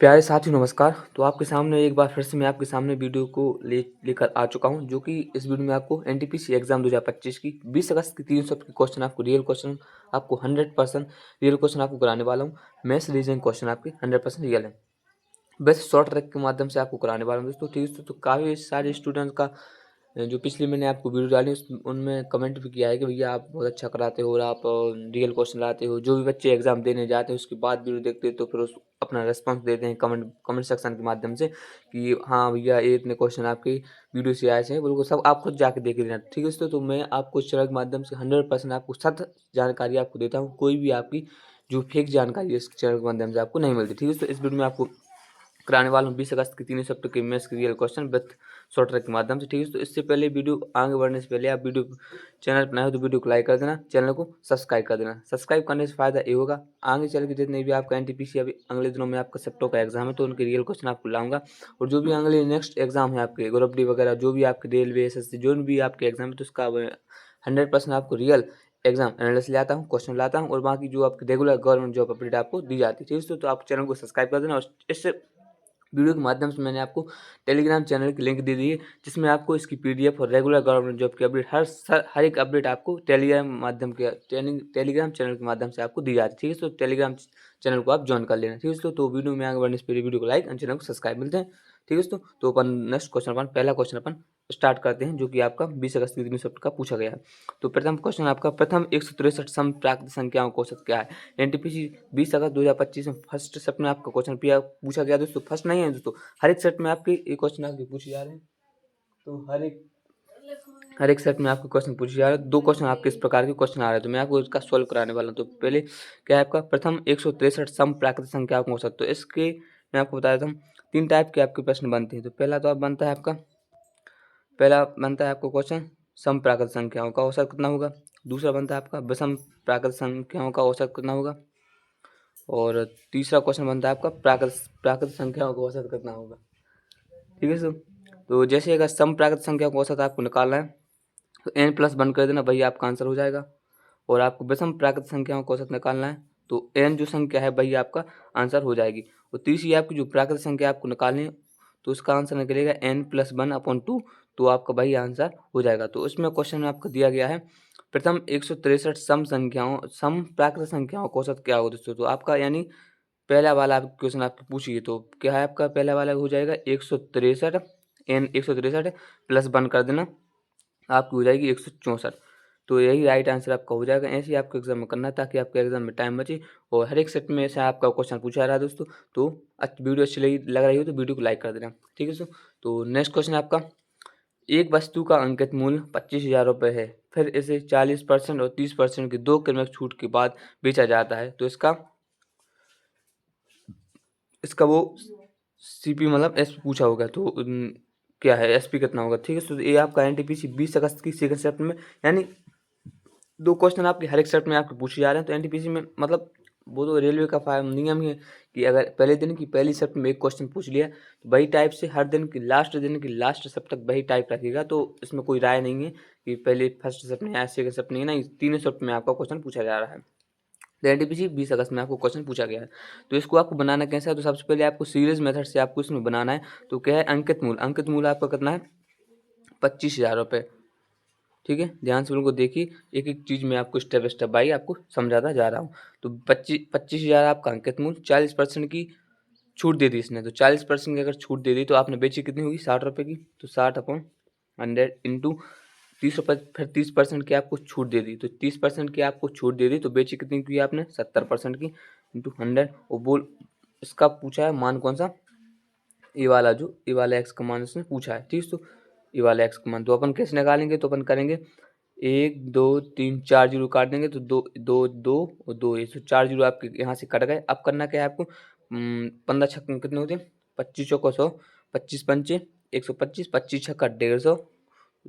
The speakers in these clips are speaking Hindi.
प्यारे साथियों नमस्कार। तो आपके सामने एक बार फिर से मैं आपके सामने वीडियो को लेकर आ चुका हूं, जो कि इस वीडियो में आपको एनटीपीसी एग्जाम 2025 की 20 अगस्त की 300 के क्वेश्चन आपको रियल क्वेश्चन आपको 100% रियल क्वेश्चन आपको कराने वाला हूं। मैथ्स रीजनिंग क्वेश्चन आपके 100% रियल है। बस शॉर्ट ट्रिक के माध्यम से आपको कराने वाला हूँ दोस्तों। ठीक है दोस्तों, तो काफ़ी सारे स्टूडेंट्स का जो पिछली मैंने आपको वीडियो डाली उनमें कमेंट भी किया है कि भैया आप बहुत अच्छा कराते हो और आप रियल क्वेश्चन लाते हो। जो भी बच्चे एग्जाम देने जाते हैं उसके बाद वीडियो देखते हैं तो फिर उस अपना रेस्पॉन्स देते हैं कमेंट सेक्शन के माध्यम से कि हाँ भैया ये इतने क्वेश्चन आपकी वीडियो से आए हैं। बिल्कुल सब आप खुद जाके देख लेना। ठीक है दोस्तों, तो मैं आपको इस चैनल के माध्यम से 100% आपको सत्य जानकारी आपको देता हूँ। कोई भी आपकी जो फेक जानकारी है इस चैनल के माध्यम से आपको नहीं मिलती। ठीक है दोस्तों, इस वीडियो में आपको कराने वाला हूँ 20 अगस्त की 3 चैप्टर के मैथ्स के real question with short trick के माध्यम से। ठीक है, तो इससे पहले वीडियो आगे बढ़ने से पहले आप वीडियो चैनल पर नए हो तो वीडियो को लाइक कर देना, चैनल को सब्सक्राइब कर देना। सब्सक्राइब करने से फायदा ये होगा, आगे चल के जितने भी आपका एनटीपीसी अभी अगले दिनों में आपका सेप्टो का एग्जाम है तो उनके रियल क्वेश्चन आपको लाऊंगा। और जो भी अगले नेक्स्ट एग्जाम है आपके ग्रुप डी वगैरह, जो भी आपके रेलवे एसएससी जो भी आपके एग्जाम है तो उसका 100% आपको रियल एग्जाम एनालिसिस लाता हूँ, क्वेश्चन लाता हूँ और बाकी जो आपकी रेगुलर गवर्नमेंट जॉब अपडेट आपको दी जाती है। ठीक है, तो आप चैनल को सब्सक्राइब कर देना। और इससे वीडियो के माध्यम से मैंने आपको टेलीग्राम चैनल की लिंक दे दी है, जिसमें आपको इसकी पीडीएफ और रेगुलर गवर्नमेंट जॉब की अपडेट हर एक अपडेट आपको टेलीग्राम चैनल के माध्यम से आपको दी जाती है। ठीक है, तो टेलीग्राम चैनल को आप ज्वाइन कर लेना। ठीक है, तो वीडियो में आगे बढ़ने से पहले वीडियो को लाइक और चैनल को सब्सक्राइब मिलते हैं। ठीक है, तो अपन नेक्स्ट क्वेश्चन अपन पहला क्वेश्चन अपन स्टार्ट करते हैं, जो कि आपका 20 अगस्त के दिन सप्ताह का पूछा गया है। तो प्रथम क्वेश्चन आपका, प्रथम 163 सम प्राकृत संख्याओं का औसत क्या है। एनटीपीसी 20 अगस्त 2025 में फर्स्ट सेट में आपका क्वेश्चन पूछा गया दोस्तों। फर्स्ट नहीं है दोस्तों, हर एक सेट में आपके एक क्वेश्चन आपके पूछे जा रहे हैं। तो हर एक सेट में आपके क्वेश्चन पूछे जा रहे हैं। दो क्वेश्चन आपके इस प्रकार के क्वेश्चन आ रहे हैं, तो मैं आपको इसका सॉल्व कराने वाला हूँ। तो पहले क्या है आपका, प्रथम 163 सम प्राकृत संख्याओं का औसत। तो इसके मैं आपको बता देता हूँ, तीन टाइप के आपके प्रश्न बनते हैं। तो पहला तो आप बनता है आपका क्वेश्चन सम प्राकृत संख्याओं का औसत कितना होगा। दूसरा बनता है आपका विषम प्राकृत संख्याओं का औसत कितना होगा। और तीसरा क्वेश्चन बनता है आपका प्राकृत संख्याओं का औसत कितना होगा। ठीक है सर, तो जैसे अगर सम प्राकृत संख्या का औसत आपको निकालना है तो n+1 कर देना, वही आपका आंसर हो जाएगा। और आपको विषम प्राकृत संख्याओं का औसत निकालना है तो n जो संख्या है वही आपका आंसर हो जाएगी। और तीसरी आपकी जो प्राकृत संख्या आपको निकालनी है तो उसका आंसर निकलेगा n+1/2, तो आपका वही आंसर हो जाएगा। तो इसमें क्वेश्चन में आपको दिया गया है प्रथम 163 सम प्राकृत संख्याओं का औसत क्या होगा दोस्तों। तो आपका यानी पहला वाला आप क्वेश्चन आपके पूछिए, तो क्या है आपका पहला वाला हो जाएगा 163 163 प्लस 1 कर देना, आपकी हो जाएगी 164। तो यही राइट आंसर आपका हो जाएगा। ऐसे ही आपको एग्जाम में करना है ताकि आपके एग्जाम में टाइम बचे। और हर एक सेट में ऐसा आपका क्वेश्चन पूछा रहा है दोस्तों। तो वीडियो अच्छी लग रही हो तो वीडियो को लाइक कर देना। ठीक है दोस्तों, तो नेक्स्ट क्वेश्चन आपका, एक वस्तु का अंकित मूल्य 25,000 रुपये है, फिर इसे 40% और 30% की दो क्रमिक छूट के बाद बेचा जाता है। तो इसका इसका वो सीपी मतलब एसपी पूछा होगा। तो क्या है एसपी कितना होगा। ठीक है, तो ये आपका एनटीपीसी 20 अगस्त की सेकंड शिफ्ट में, यानी दो क्वेश्चन आपके हर एक शिफ्ट में आपके पूछे जा रहे हैं। तो एनटीपीसी में मतलब वो तो रेलवे का नियम ही है कि अगर पहले दिन की पहली शिफ्ट में एक क्वेश्चन पूछ लिया तो वही टाइप से हर दिन की लास्ट शिफ्ट तक वही टाइप रखेगा। तो इसमें कोई राय नहीं है कि पहले फर्स्ट शिफ्ट में या सेकंड शिफ्ट नहीं है, नहीं तीनों शिफ्ट में आपका क्वेश्चन पूछा जा रहा है। तो एनटीपीसी 20 अगस्त में आपको क्वेश्चन पूछा गया है। तो इसको आपको बनाना कैसा है, तो सबसे पहले आपको सीरीज मेथड से आपको इसमें बनाना है। तो क्या है, अंकित मूल आपका कितना है 25,000 रुपये। ठीक है, ध्यान से उनको देखिए, एक एक चीज़ में आपको स्टेप स्टेप बाई आपको समझाता जा रहा हूँ। तो 25,000 आपका अंकित मूल, 40% की छूट दे दी इसने। तो 40% की अगर छूट दे दी तो आपने बेची कितनी होगी 60 रुपये की। तो 60/100 इंटू 30 रुपये, फिर 30% की आपको छूट दे दी। तो 30% की आपको छूट दे दी तो बेची कितनी की आपने 70% की इंटू 100। और बोल इसका पूछा है मान कौन सा, ये वाला एक्स का मान इसने पूछा है। ठीक है, तो ये वाला एक्स का मान तो अपन कैसे निकालेंगे, तो अपन करेंगे 1 2 3 4 जीरो काट देंगे तो दो दो दो और दो, ये तो 4 जीरो आपके यहाँ से कट गए। अब करना क्या है आपको, 15 छक्के कितने होते हैं 25 चौका 100, 25 पंचे 125, 25 छक्का 150,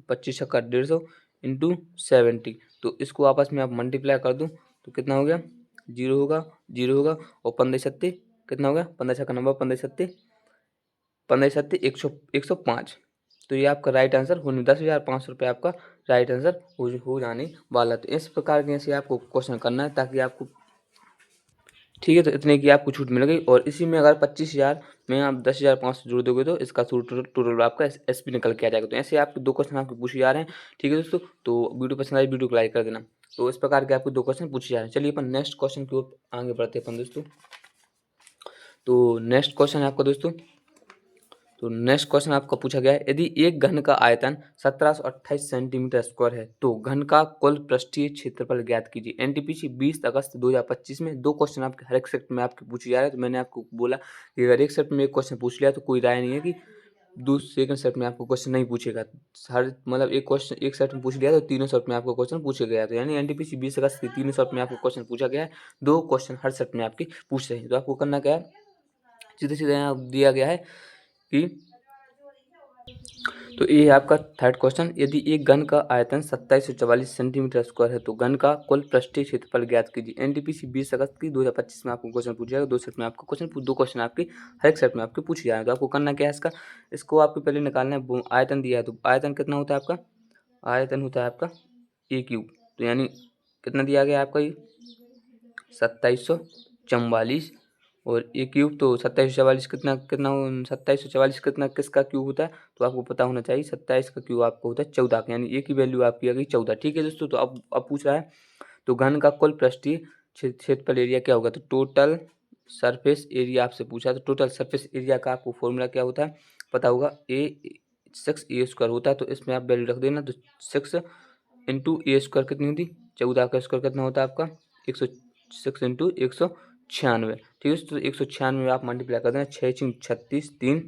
25 छक्का 150 इंटू 70। तो इसको आपस में आप मल्टीप्लाई कर दूँ तो कितना हो गया, जीरो होगा। और 15 सत्ते कितना हो गया, 15 छक्का 90, 15 सत्ते 105। तो ये आपका राइट आंसर होने 10,500 रुपये आपका राइट आंसर हो जाने वाला। तो इस प्रकार के ऐसे आपको क्वेश्चन करना है ताकि आपको ठीक है, तो इतने की आपको छूट मिल गई और इसी में अगर 25,000 में आप 10,500 जोड़ दोगे तो इसका टोटल टोटल आपका एसपी निकल के आ जाएगा। तो ऐसे आपके 2 क्वेश्चन आपके पूछे जा रहे हैं, ठीक है दोस्तों। तो वीडियो पसंद आई वीडियो को लाइक कर देना। तो इस प्रकार के आपको 2 क्वेश्चन पूछे जा रहे हैं। चलिए अपन नेक्स्ट क्वेश्चन की ओर आगे बढ़ते हैं अपन दोस्तों। तो नेक्स्ट क्वेश्चन है आपका दोस्तों, तो नेक्स्ट क्वेश्चन आपका पूछा गया है, यदि एक घन का आयतन 1728 सेंटीमीटर स्क्वायर है तो घन का कुल पृष्ठीय क्षेत्रफल ज्ञात कीजिए। एनटीपीसी 20 अगस्त 2025 में 2 क्वेश्चन आपके हर एक सेट में आपके पूछे जा रहे हैं। तो मैंने आपको बोला कि अगर एक सेट में एक क्वेश्चन पूछ लिया तो कोई राय नहीं है कि सेकंड सेट में आपको क्वेश्चन नहीं पूछेगा। हर मतलब एक क्वेश्चन एक सेट में पूछ लिया तो तीनों सेट में आपको क्वेश्चन पूछा गया। तो यानी एनटीपीसी 20 अगस्त के तीनों सेट में आपको क्वेश्चन पूछा गया है, 2 क्वेश्चन हर सेट में आपके पूछ रहे हैं। तो आपको करना क्या है, सीधे सीधे यहाँ दिया गया है कि तो ये है आपका थर्ड क्वेश्चन, यदि एक घन का आयतन 2744 सेंटीमीटर स्क्वायर है तो घन का कुल पृष्ठीय क्षेत्रफल ज्ञात कीजिए। एनटीपीसी 20 अगस्त की 2025 में आपको क्वेश्चन पूछा जाएगा। 2 सेट में आपको क्वेश्चन 2 क्वेश्चन आपके हर एक सेट में आपके पूछे जाएंगे। तो आपको करना क्या है, इसको आपको पहले निकालना है। आयतन दिया है तो आयतन कितना होता है आपका, आयतन होता है आपका ए क्यूब। तो यानी कितना दिया गया आपका ये 2744 और ए क्यूब। तो 2744 कितना कितना 2744 कितना किसका क्यूब होता है, तो आपको पता होना चाहिए 27 का क्यूब आपको होता है 14 का, यानी ए की वैल्यू आपकी आ गई 14। ठीक है दोस्तों। तो अब पूछ रहा है तो घन का कुल पृष्ठीय क्षेत्रफल एरिया क्या होगा। तो टोटल सरफेस एरिया आपसे पूछा, तो टोटल सरफेस एरिया का आपको फॉर्मूला क्या होता है पता होगा, ए 6a² होता है। तो इसमें आप वैल्यू रख देना। तो 6 इंटू ए स्क्वायर कितनी होती, 14 का स्क्वायर कितना होता है आपका 106 इंटू 196। ठीक है, तो 196 आप मल्टीप्लाई कर देना। 6 छिंग 36, 3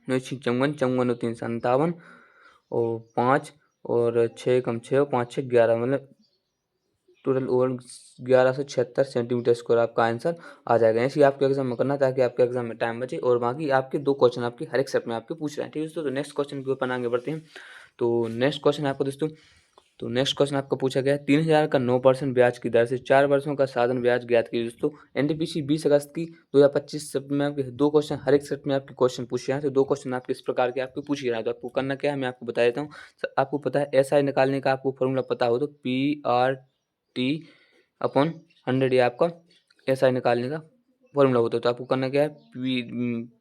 9 छिंग 54, 54 और 3 57 और 5 और 6 कम 6 और 5 6 11, मतलब टोटल ओवर 1176 सेंटीमीटर स्क्वायर आपका आंसर आ जाएगा। ऐसे ही आपके एग्जाम में करना ताकि आपके एग्जाम में टाइम बचे और बाकी आपके 2 क्वेश्चन आपके हर एक सेट में आपके पूछ रहे हैं। ठीक है दोस्तों। तो नेक्स्ट क्वेश्चन के ऊपर आगे बढ़ते हैं। तो नेक्स्ट क्वेश्चन है आपको दोस्तों, तो नेक्स्ट क्वेश्चन आपका पूछा गया है, 3,000 का 9% ब्याज की दर से 4 वर्षों का साधन ब्याज ज्ञात कीजिए। दोस्तों एनटीपीसी 20 अगस्त की 2025 सेट में आपके 2 क्वेश्चन हर एक सेट में आपके क्वेश्चन पूछे हैं। तो 2 क्वेश्चन आपके इस प्रकार के आपके पूछे रहे हैं। तो आपको करना क्या है मैं आपको बता देता हूँ। आपको पता है एसआई निकालने का आपको फॉर्मूला पता हो तो PRT/100 ये आपका एसआई निकालने का फॉर्मूला होता है। तो आपको करना क्या है,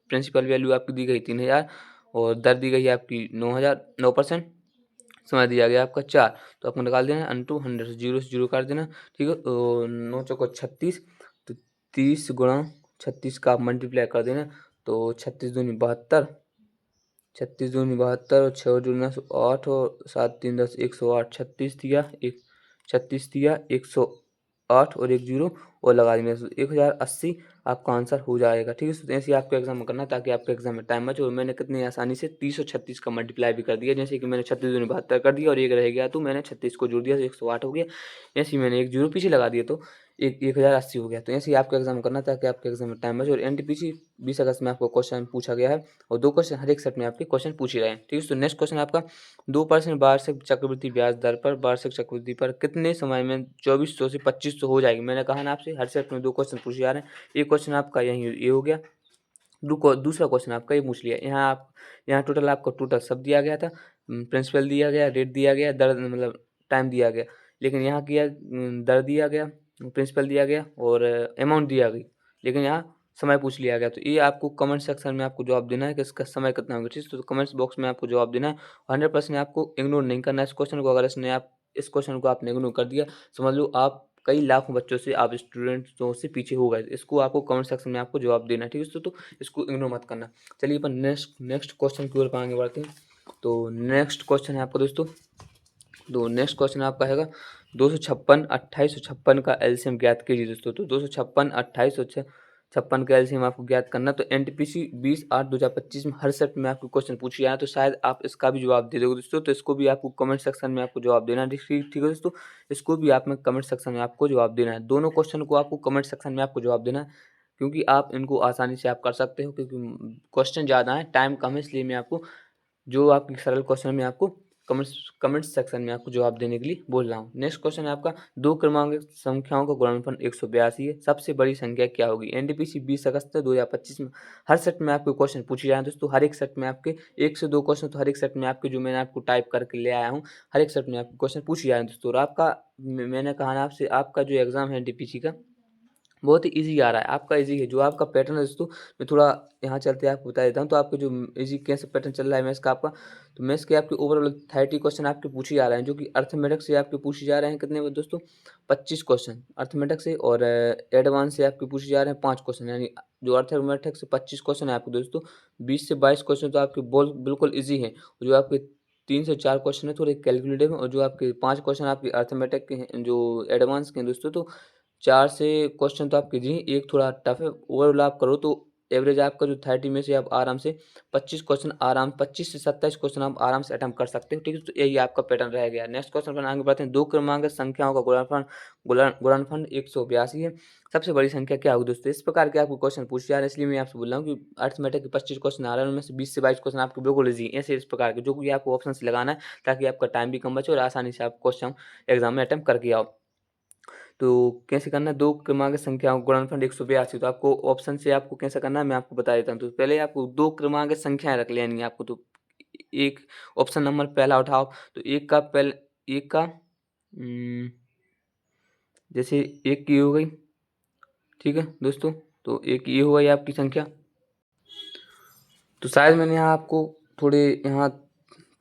प्रिंसिपल वैल्यू आपकी दी गई 3,000 और दर दी गई है आपकी 9,000 9%, समय दिया गया आपका 4। तो आपको निकाल देना अंटू 100 से जीरो काट देना। ठीक है, तो 9 चौको 36, तो 30 गुणा 36 का आप मल्टीप्लाई कर देना। तो 36 दूनी 72, 36 दूनी 72 और 6 दूनी 8 और 7 3 10 108, 36 दिया 108 और 1 जीरो और लगा देंगे तो 1080 आपका आंसर हो जाएगा। ठीक है, तो ऐसे ही आपके एग्जाम में करना ताकि आपके एग्जाम में टाइम बचे। और मैंने कितनी आसानी से 30 और 36 का मल्टीप्लाई भी कर दिया, जैसे कि मैंने 36 दूनी 72 कर दिया और एक रह गया तो मैंने 36 को जोड़ दिया तो 108 हो गया। ऐसे ही मैंने एक जीरो पीछे लगा दिया तो 1080 हो गया। तो ऐसे ही आपके एग्जाम में करना ताकि आपके एग्जाम में टाइम बचे। और एनटीपीसी 20 अगस्त में आपको क्वेश्चन पूछा गया है और 2 क्वेश्चन हर एक सेट में आपके क्वेश्चन पूछ ही रहे हैं। ठीक है, तो नेक्स्ट क्वेश्चन आपका 2% वार्षिक चक्रवृद्धि ब्याज दर पर वार्षिक चक्रवृद्धि पर कितने समय में 2400 से 2500 हो जाएगी। मैंने कहा ना आपसे हर सेट में 2 क्वेश्चन पूछे जा रहे हैं। एक क्वेश्चन आपका यही ये हो गया, दूसरा क्वेश्चन आपका ये पूछ लिया। यहाँ टोटल आपको टोटल सब दिया गया था, प्रिंसिपल दिया गया, रेट दिया गया, दर मतलब टाइम दिया गया। लेकिन यहाँ किया दर दिया गया, प्रिंसिपल दिया गया और अमाउंट दिया गई, लेकिन यहाँ समय पूछ लिया गया। तो ये आपको कमेंट सेक्शन में आपको जवाब देना है कि इसका समय कितना होगा। ठीक है, तो कमेंट्स बॉक्स में आपको जवाब देना है। 100% आपको इग्नोर नहीं करना है इस क्वेश्चन को। अगर इस क्वेश्चन को आपने इग्नोर कर दिया समझ लो आप कई लाखों बच्चों से आप स्टूडेंट्सों से पीछे हो गए। इसको आपको कमेंट सेक्शन में आपको जवाब देना है। ठीक है दोस्तों, तो इसको इग्नोर मत करना। चलिए अपन नेक्स्ट क्वेश्चन की ओर आगे बढ़ते हैं। तो नेक्स्ट क्वेश्चन है आपका दोस्तों, तो नेक्स्ट क्वेश्चन आपका हैगा 256 2856 का एलसीएम ज्ञात कीजिए। दोस्तों तो 256 2856 का एलसीएम आपको ज्ञात करना। तो एनटीपीसी 20/8/2025 में हर सेट में आपको क्वेश्चन पूछे जाए तो शायद आप इसका भी जवाब दे दोगे दोस्तों। तो इसको भी आपको कमेंट सेक्शन में आपको जवाब देना है। ठीक है दोस्तों, इसको भी आप में कमेंट सेक्शन में आपको जवाब देना है। दोनों क्वेश्चन को आपको कमेंट सेक्शन में आपको जवाब देना है, क्योंकि आप इनको आसानी से आप कर सकते हो, क्योंकि क्वेश्चन ज़्यादा है टाइम कम है, इसलिए मैं आपको जो आपकी सरल क्वेश्चन में आपको कमेंट सेक्शन में आपको जवाब देने के लिए बोल रहा हूँ। नेक्स्ट क्वेश्चन है आपका 2 क्रमांक संख्याओं का गुणनफल 182 है, सबसे बड़ी संख्या क्या होगी। एनटीपीसी 20 अगस्त 2025 में हर सेट में आपके क्वेश्चन पूछे जाए दोस्तों। हर एक सेट में आपके 1 से 2 क्वेश्चन, तो हर एक सेट में आपके जो मैंने आपको टाइप करके ले आया हूँ हर एक सेट में आपके क्वेश्चन पूछे जाए दोस्तों। और आपका मैंने कहा ना आपसे आपका जो एग्जाम है एनटीपीसी का बहुत ही ईज़ी आ रहा है, आपका ईज़ी है। जो आपका पैटर्न है दोस्तों, मैं थोड़ा यहाँ चलते आपको बता देता हूँ। तो आपका जो ईज़ी कैसे पैटर्न चल रहा है मैथ्स का आपका, तो मैथ्स के आपके ओवरऑल 30 क्वेश्चन आपके पूछे जा रहे हैं, जो कि अर्थमेटिक से आपके पूछे जा रहे हैं कितने दोस्तों? 25 क्वेश्चन अर्थमेटिक से, और एडवांस से आपके पूछे जा रहे हैं 5 क्वेश्चन, यानी जो अर्थमेटिक से 25 क्वेश्चन है आपके दोस्तों, 20 से 22 क्वेश्चन तो आपके बिल्कुल ईज़ी हैं। जो आपके 3 से 4 क्वेश्चन है थोड़े कैलकुलेटिव हैं, और जो आपके 5 क्वेश्चन आपके अर्थमेटिक के हैं, जो एडवांस के हैं दोस्तों, तो 4 से क्वेश्चन तो आप कीजिए, एक थोड़ा टफ है। ओवरऑल आप करो तो एवरेज आपका जो 30 में से आप आराम से 25 क्वेश्चन, 25 से 27 क्वेश्चन आप आराम से अटेम्प्ट कर सकते हो, ठीक है? तो यही आपका पैटर्न रह गया। नेक्स्ट क्वेश्चन पर आगे बढ़ते हैं। 2 क्रमांक संख्याओं का गुणनफल 182 है। सबसे बड़ी संख्या क्या होगी दोस्तों? इस प्रकार के आपको क्वेश्चन पूछे जा रहे हैं, इसलिए मैं आपसे बोल रहा हूँ कि अर्थमेटिक के 25 क्वेश्चन आ रहे हैं, उनमें से 20 से 22 क्वेश्चन आपके बिल्कुल ईज़ी हैं, ऐसे इस प्रकार के, जो कि आपको ऑप्शन से लगाना है, ताकि आपका टाइम भी कम बचे और आसानी से आप क्वेश्चन एग्जाम में अटेम्प्ट करके आओ। तो कैसे करना है? 2 क्रमांक संख्याओं का गुणनफल 182, तो आपको ऑप्शन से आपको कैसे करना है मैं आपको बता देता हूँ। तो पहले आपको 2 क्रमांक संख्याएँ रख लेनी है आपको, तो एक ऑप्शन नंबर पहला उठाओ, तो 1 का जैसे 1 की हो गई, ठीक है दोस्तों? तो 1 ये हुआ ये आपकी संख्या। तो शायद मैंने यहाँ आपको थोड़े यहाँ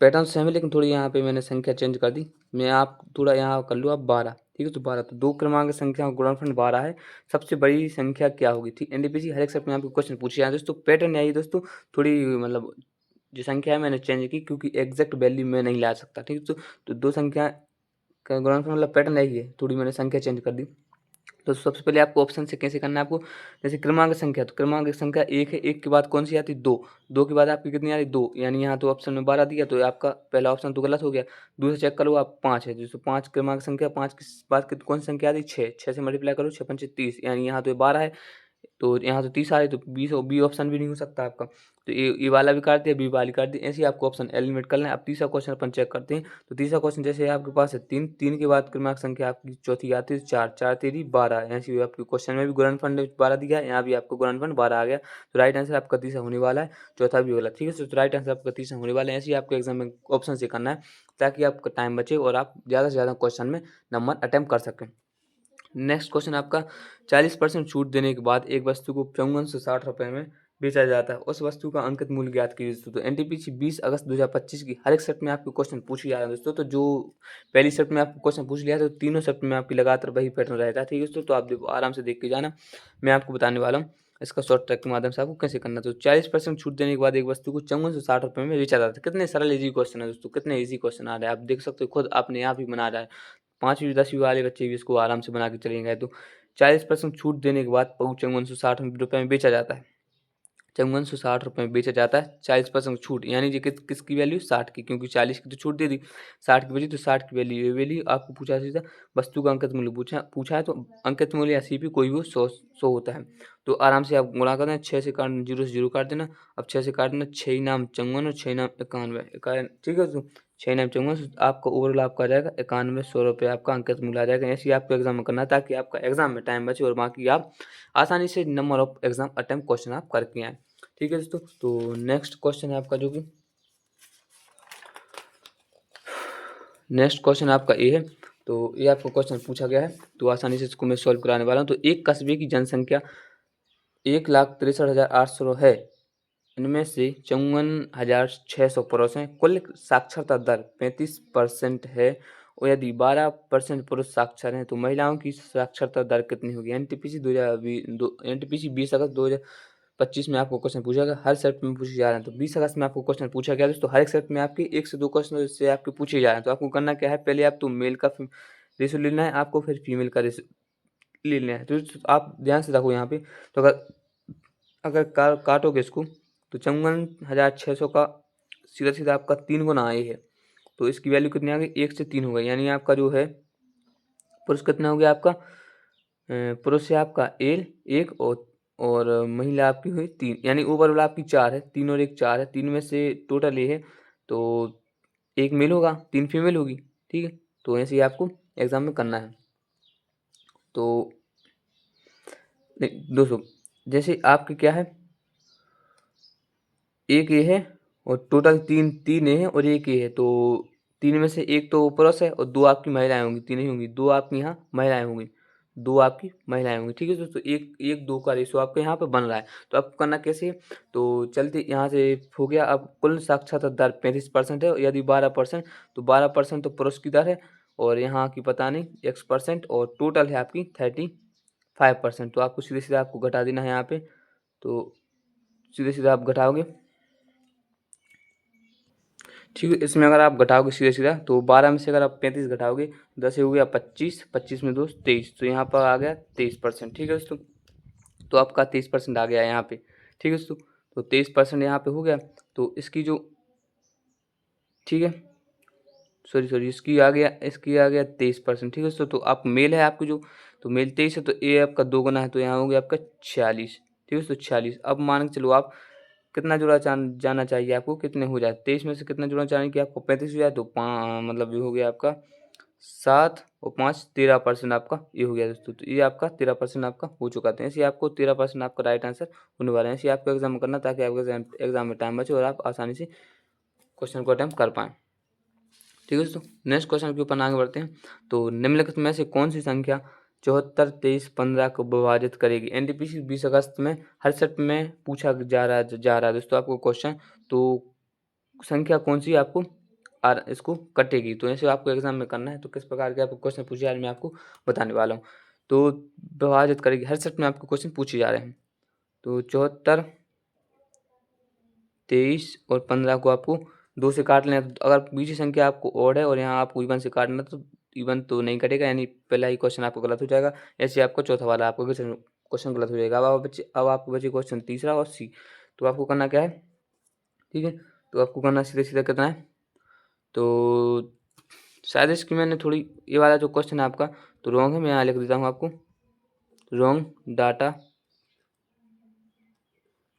पैटर्न सेम है, लेकिन थोड़ी यहाँ पे मैंने संख्या चेंज कर दी। मैं आप थोड़ा यहाँ कर लो आप 12, ठीक है? तो 12, तो 2 क्रमांक संख्या का गुणनफल 12 है। सबसे बड़ी संख्या क्या होगी? ठीक, एनटीपीसी हर एक सेट में आपको क्वेश्चन पूछे जाए दोस्तों। पैटर्न यही दोस्तों, थोड़ी मतलब जो संख्या है मैंने चेंज की, क्योंकि एग्जैक्ट वैल्यू मैं नहीं ला सकता, ठीक है? तो 2 संख्या का गुणनफल मतलब पैटर्न यही है, थोड़ी मैंने संख्या चेंज कर दी। तो सबसे पहले आपको ऑप्शन से कैसे करना है आपको, जैसे क्रमांक संख्या, तो क्रमांक संख्या 1 है, 1 के बाद कौन सी आती है? 2, 2 के बाद आपकी कितनी आ रही? 2, यानी यहाँ तो ऑप्शन में 12 दिया, तो आपका पहला ऑप्शन तो गलत हो गया। दूसरा चेक करो आप, 5 है, जैसे 5 क्रमांक संख्या, 5 के बाद कौन सी संख्या आ रही? 6, 6 से मल्टीप्लाई करो, 6 पंचे 30, यानी यहाँ तो 12 है, तो यहाँ तो 30 आ रही, तो 20 बी ऑप्शन भी नहीं हो सकता आपका। तो ए वाला भी काट दिया, बी वाली काट दी, ऐसे ही आपको ऑप्शन एलिमिनेट करना है। अब तीसरा क्वेश्चन अपन चेक करते हैं। तो तीसरा क्वेश्चन जैसे आपके पास है 3, 3 के बाद क्रमांक संख्या आपकी चौथी आती है 4, 4 तेरी 12, ऐसे ही आपके क्वेश्चन में भी गुणनफल 12 दिया है, यहाँ भी आपको गुणनफल 12 आ गया। तो राइट आंसर आपका तीसरा होने वाला है, चौथा भी गलत, ठीक है? तो राइट आंसर आपका तीसरा होने वाला है। ऐसे ही आपको एग्जाम में ऑप्शन से करना है, ताकि आपका टाइम बचे और आप ज़्यादा से ज़्यादा क्वेश्चन में नंबर अटेम्प्ट कर सकें। नेक्स्ट क्वेश्चन आपका, 40% छूट देने के बाद एक वस्तु को 5460 में बेचा जाता है, उस वस्तु का अंकित मूल्य ज्ञात कीजिए दोस्तों। तो एनटीपीसी 20 अगस्त 2025 की हर एक सेट में आपको क्वेश्चन पूछे जा रहे हैं दोस्तों। तो जो पहली सेट में आपको क्वेश्चन पूछ लिया, तो तीनों सेट में आपकी लगातार वही पैटर्न रहता है, ठीक है दोस्तों? तो आप देखो, आराम से देख के जाना, मैं आपको बताने वाला हूँ इसका शॉर्ट ट्रैक के माध्यम से आपको कैसे करना है। तो 40% छूट देने के बाद एक वस्तु को 5460 में बेचा जाता है। कितने सरल इजी क्वेश्चन है दोस्तों, कितने इजी क्वेश्चन आ रहे हैं, आप देख सकते हो खुद, आपने यहाँ भी बना रहा है। 5वीं 10वीं वाले बच्चे भी इसको आराम से बना के चलेंगे। तो 40% छूट देने के बाद पऊ 5460 में बेचा जाता है। 5460 में बेचा जाता है, 40% छूट, यानी कि किसकी वैल्यू? 60 की, क्योंकि 40 की तो छूट दे दी, 60 की बची, तो 60 की वैल्यू, ये वैल्यू आपको पूछा सीधा वस्तु का अंकित मूल्य पूछा है, तो अंकित मूल्य या सीपी कोई भी 100 होता है। तो आराम से आप गुणा कर देना, 6 से काट, 0 से 0 काट देना। अब 6 से काटना, 6 नाम 54 और 6 नाम 91, ठीक है? तो 6 नाम 54, आपका ओवरऑल आपका आ जाएगा 9100 आपका अंकित मूल्य आ जाएगा। ऐसे ही आपको एग्जाम में करना है, ताकि आपका एग्जाम में टाइम बचे और बाकी आप आसानी से number of exam attempt question आप करके आए, ठीक है दोस्तों? तो नेक्स्ट क्वेश्चन है आपका, जो कि नेक्स्ट क्वेश्चन आपका ए है। तो ये आपको क्वेश्चन पूछा गया है, तो आसानी से इसको मैं सॉल्व कराने वाला हूँ। तो एक कस्बे की जनसंख्या 1,63,800 है, इनमें से 54,600 पुरुष हैं, कुल साक्षरता दर 35% है, और यदि 12% पुरुष साक्षर हैं, तो महिलाओं की साक्षरता दर कितनी होगी? एनटीपीसी 20 अगस्त 2025 में आपको क्वेश्चन पूछा गया, हर सेट में पूछे जा रहे हैं। तो 20 अगस्त में आपको क्वेश्चन पूछा गया दोस्तों, हर एक सेट में आपके 1 से 2 क्वेश्चन से आपके पूछे जा रहे हैं। तो आपको करना क्या है, पहले आप तो मेल का रेशो लेना है आपको, फिर फीमेल का रेशो लेना है। तो आप ध्यान से देखो यहाँ पे, तो अगर अगर काटोगे इसको, तो 54,600 का सीधा सीधा आपका 3 गुना ये है, तो इसकी वैल्यू कितनी आ गई? 1 से 3 हो गई, यानी आपका जो है पुरुष कितना हो गया आपका? पुरुष है आपका एल 1, और महिला आपकी हुई 3, यानी ओवरऑल आपकी 4 है, 3 और 1 4 है, 3 में से टोटल ये है, तो 1 मेल होगा, 3 फीमेल होगी, ठीक है? तो ऐसे ही आपको एग्जाम में करना है। तो दोस्तों जैसे आपके क्या है, एक ये है और टोटल 3 ये है और एक ये है, तो 3 में से एक तो पुरुष है और 2 आपकी महिलाएं होंगी, 3 ही होंगी, 2 आपकी यहाँ महिलाएं होंगी, 2 आपकी महिलाएँ होंगी, ठीक है दोस्तों। 1:2 का रेशियो आपका यहाँ पे बन रहा है। तो आपको करना कैसे है, तो चलते यहाँ से हो गया। अब कुल साक्षरता दर 35% है, यदि 12% तो 12% तो पुरुष की दर है, और यहाँ की पता नहीं X% और टोटल है आपकी 35%। तो आपको सीधे-सीधे आपको घटा देना है यहाँ पे, तो सीधे-सीधे आप घटाओगे, ठीक है। इसमें अगर आप घटाओगे सीधा-सीधा तो 12 में से अगर आप 35 घटाओगे, 10 हो गया 25, 25 में 2 23, तो यहाँ पर आ गया 23%, ठीक है दोस्तों। तो आपका 23% आ गया यहाँ पे, ठीक है दोस्तों। तो 23% यहाँ पे हो गया। तो इसकी जो, ठीक है, सॉरी इसकी आ गया 23%, ठीक है दोस्तों। तो आप मेल है आपकी जो, तो मेल 23 है, तो ये आपका 2 गुना है, तो यहाँ हो गया आपका 46, ठीक है दोस्तों, 46। अब मान के चलो आप कितना जुड़ा जाना चाहिए आपको, कितने हो जाए 23 में से कितना जुड़ना चाहिए कि आपको 35 हो जाए, तो मतलब ये हो गया आपका 7 और 5 13% आपका ये हो गया दोस्तों। तो ये आपका 13% आपका हो चुका था। ऐसे आपको 13% आपका राइट आंसर होने वाला है। ऐसे आपको एग्जाम में करना, ताकि आपके एग्जाम में टाइम बचे और आप आसानी से क्वेश्चन को अटेम्प्ट कर पाएँ, ठीक है दोस्तों। नेक्स्ट क्वेश्चन के ऊपर आगे बढ़ते हैं। तो निम्नलिखित में से कौन सी संख्या 74, 23, 15 को विभाजित करेगी। एनटीपीसी 20 अगस्त में हर सेट में पूछा जा रहा है दोस्तों आपको क्वेश्चन। तो संख्या कौन सी आपको इसको कटेगी, तो ऐसे आपको एग्जाम में करना है। तो किस प्रकार के आपको क्वेश्चन पूछे जा रहे हैं मैं आपको बताने वाला हूँ। तो विभाजित करेगी, हर सेट में आपको क्वेश्चन पूछे जा रहे हैं। तो 74, 23 और 15 को आपको 2 से काट लेना। तो अगर बीच की संख्या आपको ऑड है और यहाँ आपको इवन से काटना, तो इवन तो नहीं कटेगा, यानी पहला ही क्वेश्चन आपको गलत हो जाएगा। ऐसे आपका चौथा वाला आपको क्वेश्चन गलत हो जाएगा। अब आपको बचे क्वेश्चन तीसरा और सी। तो आपको करना क्या है, ठीक है, तो आपको करना सीधे सीधा करना है। तो शायद इसकी मैंने थोड़ी, ये वाला जो क्वेश्चन है आपका तो रॉन्ग है, मैं यहाँ लिख देता हूँ आपको, रॉन्ग डाटा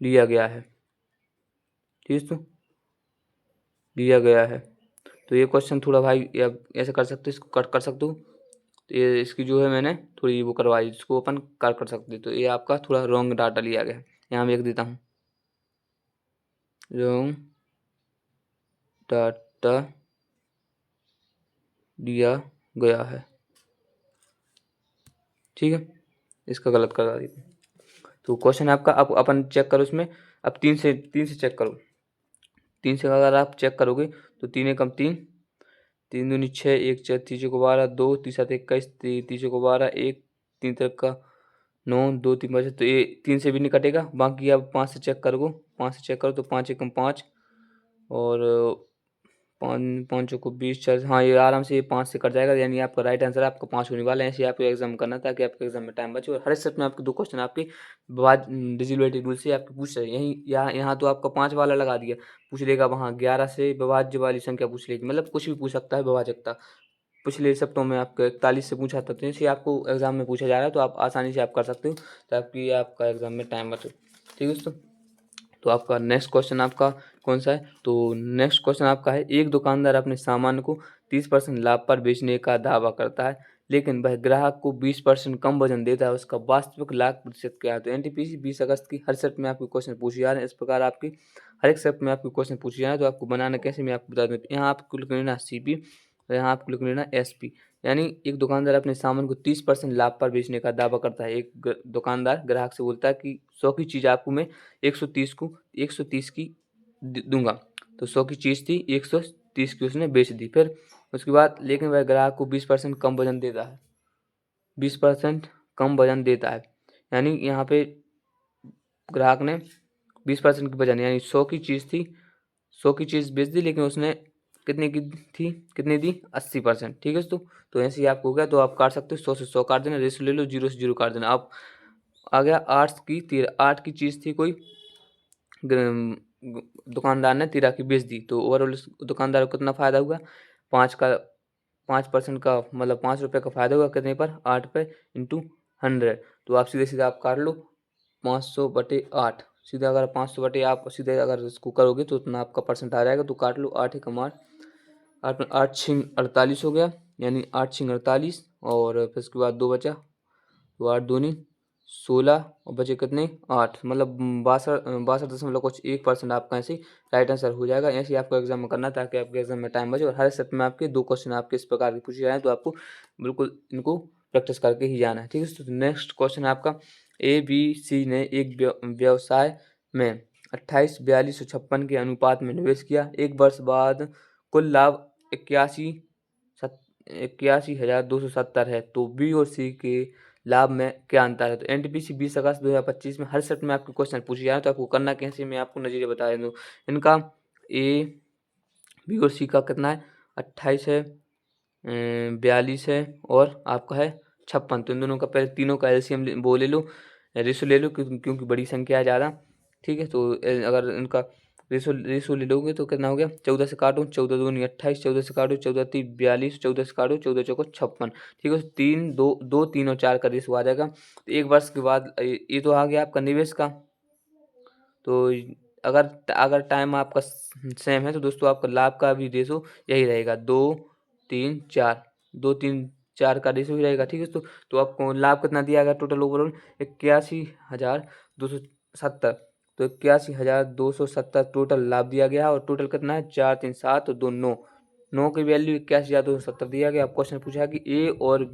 लिया गया है, ठीक है, तो दिया गया है। तो ये क्वेश्चन थोड़ा भाई ऐसे कर सकते हो, इसको कट कर सकते हो। तो ये इसकी जो है मैंने थोड़ी वो करवाई, इसको अपन कर सकते। तो ये आपका थोड़ा रॉन्ग डाटा लिया गया है, यहाँ मैं लिख देता हूँ, रॉन्ग डाटा दिया गया है, ठीक है, इसका गलत करवा दी। तो क्वेश्चन आपका अब अपन चेक करो इसमें। अब तीन से चेक करो। 3 से अगर आप चेक करोगे तो 3 एकम 3, 3 दूनी 6, 1 4 तीसरे को 12, 2 3 7 21, तीसरे को 12, 1 3 तरह का 9, 2 3 बचे। तो ये 3 से भी नहीं कटेगा। बाकी अब 5 से चेक करो, 5 से चेक करो तो 5 एकम 5 और 5 को 20 4, हाँ ये आराम से ये 5 से कट जाएगा, यानी आपका राइट आंसर आपका 5 होने वाला है। ऐसे आपको एग्जाम करना, ताकि आपके एग्जाम में टाइम बचे। और हर सेट में आपके 2 क्वेश्चन आपके डिजिटल रूल से आपके पूछ रहे हैं। यहीं यहाँ तो आपका 5 वाला लगा दिया, पूछ लेगा वहाँ 11 से विभाज्य वाली संख्या पूछ लेगी, मतलब कुछ भी पूछ सकता है विभाजकता। पिछले सप्ताह में आपका 41 से पूछा था, तो इसे आपको एग्जाम में पूछा जा रहा है, तो आप आसानी से आप कर सकते हो, ताकि आपका एग्जाम में टाइम बचे, ठीक है दोस्तों। तो आपका नेक्स्ट क्वेश्चन आपका कौन सा है, तो नेक्स्ट क्वेश्चन आपका है, एक दुकानदार अपने सामान को 30% लाभ पर बेचने का दावा करता है, लेकिन वह ग्राहक को 20% कम वजन देता है, उसका वास्तविक लाभ प्रतिशत क्या है। तो एनटीपीसी 20 अगस्त की हर सेट में आपके क्वेश्चन पूछे जा रहे हैं। इस प्रकार आपकी हर एक सेट में आपके क्वेश्चन पूछे जा रहे हैं। तो आपको बनाना कैसे, मैं आपको बता दूँ। यहाँ आपको लिख लेना CP और यहाँ आपको लिख लेना SP। यानी एक दुकानदार अपने सामान को 30% लाभ पर बेचने का दावा करता है। एक दुकानदार ग्राहक से बोलता है कि 100 की चीज़ आपको मैं 130 की दूंगा। तो 100 की चीज़ थी, 130 की उसने बेच दी। फिर उसके बाद लेकिन वह ग्राहक को 20% कम वजन देता है, 20% कम वजन देता है। यानी यहाँ पे ग्राहक ने 20% की वजन, यानी 100 की चीज़ थी, 100 की चीज़ बेच दी, लेकिन उसने कितने की थी, कितनी दी, 80%, ठीक है दोस्तों। तो ऐसे ही आपको हो गया। तो आप काट सकते हो, 100 से 100 काट देना, रेशो ले लो, 0 से 0 काट देना। अब आ गया 8 की चीज़ थी कोई, दुकानदार ने 13 की बेच दी, तो ओवरऑल दुकानदार को कितना फ़ायदा हुआ, 5% का, मतलब 5 रुपये का फ़ायदा हुआ, कितने पर, 8 पे इंटू 100। तो आप सीधे आप काट लो 500/8, सीधा अगर 500 आप सीधे अगर इसको करोगे तो उतना आपका परसेंट आ जाएगा। तो काट लो 8 एकम 8, 8 6 48 हो गया, यानी 8 6 48, और फिर उसके बाद 2 बचा, तो 8 दूनी 16 और बचे कितने, 8, मतलब 62.1% आपका ऐसे राइट आंसर हो जाएगा। ऐसे ही आपको एग्जाम में करना, ताकि आपके एग्जाम में टाइम बचे। और हर सेट में आपके 2 क्वेश्चन आपके इस प्रकार के पूछे जाएँ, तो आपको बिल्कुल इनको प्रैक्टिस करके ही जाना है। ठीक है, तो नेक्स्ट क्वेश्चन है आपका, ए बी सी ने एक व्यवसाय में 28 4256 के अनुपात में निवेश किया। एक वर्ष बाद कुल लाभ 81,270 है, तो बी और सी के लाभ में क्या अंतर है? तो एनटीपीसी 20 अगस्त 2025 में हर शिफ्ट में आपके क्वेश्चन पूछे जाए, तो आपको करना कैसे, मैं आपको नज़रिया बता दूँ। इनका ए बी और सी का कितना है, 28 है, 42 है और आपका है 56। तो इन दोनों का पहले तीनों का एलसीएम वो ले लो, रेशो ले लो, क्योंकि बड़ी संख्या है ज़्यादा। ठीक है, तो अगर इनका रेशो ले लोगे तो कितना हो गया, 14 से काटो, 14 दूनी 28, 14 से काटो, 14 तीन 42, 14 से काटो, 14 चौको 56। ठीक है, 3 2 2 3 और 4 का रेशो आ जाएगा। तो एक वर्ष के बाद ये तो आ गया आपका निवेश का। तो अगर अगर टाइम आपका सेम है तो दोस्तों आपका लाभ का भी रेशो यही रहेगा, 2 3 4, 2 3 4 का रेशो ही रहेगा। ठीक है, तो आपको लाभ कितना दिया गया टोटल ओवरऑल, 81,270। तो 81,270 टोटल लाभ दिया गया और टोटल कितना है, 4 3 7 और 2 9, 9 की वैल्यू 81,270 दिया गया। अब क्वेश्चन पूछा कि ए और